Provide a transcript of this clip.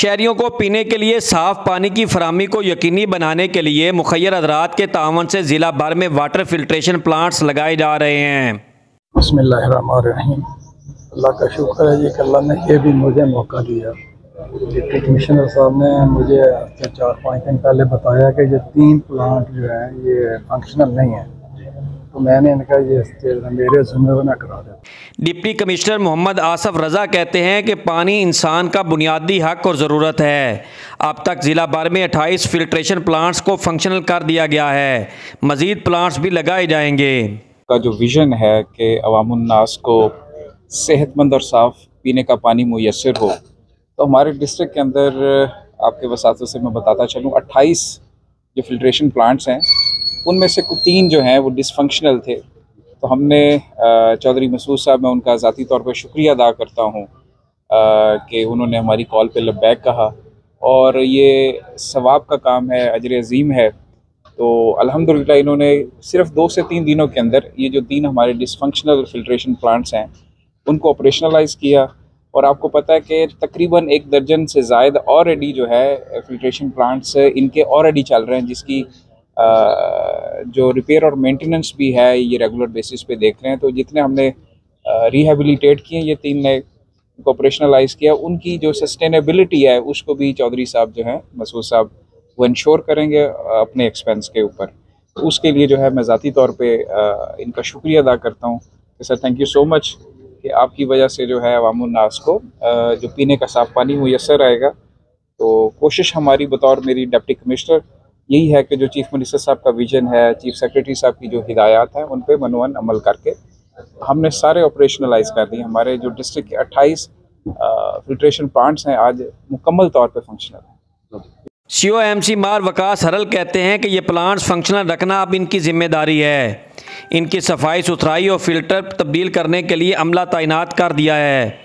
शहरियों को पीने के लिए साफ़ पानी की फराहमी को यकीनी बनाने के लिए मुखय्यर हज़रात के तावन से ज़िला भर में वाटर फिल्ट्रेशन प्लांट्स लगाए जा रहे हैं। बिस्मिल्लाहिर्रहमानिर्रहीम। अल्लाह का शुक्र है जी कि अल्लाह ने ये भी मुझे मौका दिया। डिप्टी कमिश्नर साहब ने मुझे 4-5 दिन पहले बताया कि ये 3 प्लांट जो है ये फंक्शनल नहीं है, तो मैंने इनका ये मेरे ज़िम्मे में करा दिया। डिप्टी कमिश्नर मोहम्मद आसफ रज़ा कहते हैं कि पानी इंसान का बुनियादी हक और ज़रूरत है। अब तक ज़िला भर में 28 फिल्ट्रेशन प्लांट्स को फंक्शनल कर दिया गया है। मज़ीद प्लांट्स भी लगाए जाएंगे। का जो विज़न है कि अवामुन्नास को सेहतमंद और साफ़ पीने का पानी मुयस्सर हो, तो हमारे डिस्ट्रिक्ट के अंदर आपके वसातों से मैं बताता चलूँ 28 जो फिल्ट्रेशन प्लांट्स हैं उनमें से 3 जो हैं वो डिसफंक्शनल थे। तो हमने चौधरी मसूद साहब, मैं उनका ज़ाती तौर पर शुक्रिया अदा करता हूँ कि उन्होंने हमारी कॉल पे लब्बैक कहा, और ये सवाब का काम है, अजर अज़ीम है। तो अल्हम्दुलिल्लाह इन्होंने सिर्फ 2 से 3 दिनों के अंदर ये जो 3 हमारे डिसफंक्शनल फिल्ट्रेशन प्लांट्स हैं उनको ऑपरेशनलाइज़ किया। और आपको पता है कि तकरीबन 1 दर्जन से ज़ायद ऑलरेडी जो है फिल्ट्रेशन प्लांट्स इनके ऑलरेडी चल रहे हैं, जिसकी जो रिपेयर और मेंटेनेंस भी है ये रेगुलर बेसिस पे देख रहे हैं। तो जितने हमने रिहेबिलिटेट किए ये 3 ने ऑपरेशनलाइज़ किया, उनकी जो सस्टेनेबिलिटी है उसको भी चौधरी साहब जो हैं मसूद साहब वो इंश्योर करेंगे अपने एक्सपेंस के ऊपर। तो उसके लिए जो है मैं ज़ाती तौर पे इनका शुक्रिया अदा करता हूँ कि sir thank you so much कि आपकी वजह से जो है अवामुन्नास को जो पीने का साफ़ पानी मुयस्सर आएगा। तो कोशिश हमारी बतौर मेरी डिप्टी कमिश्नर यही है कि जो चीफ़ मिनिस्टर साहब का विजन है, चीफ़ सेक्रेटरी साहब की जो हिदायत हैं उन पर मनवन अमल करके हमने सारे ऑपरेशनलाइज कर दिए। हमारे जो डिस्ट्रिक्ट के 28 फिल्ट्रेशन प्लांट्स हैं आज मुकम्मल तौर पर फंक्शनल हैं। COMC मार वकास हरल कहते हैं कि ये प्लांट्स फंक्शनल रखना अब इनकी जिम्मेदारी है। इनकी सफाई सुथराई और फिल्टर तब्दील करने के लिए अमला तैनात कर दिया है।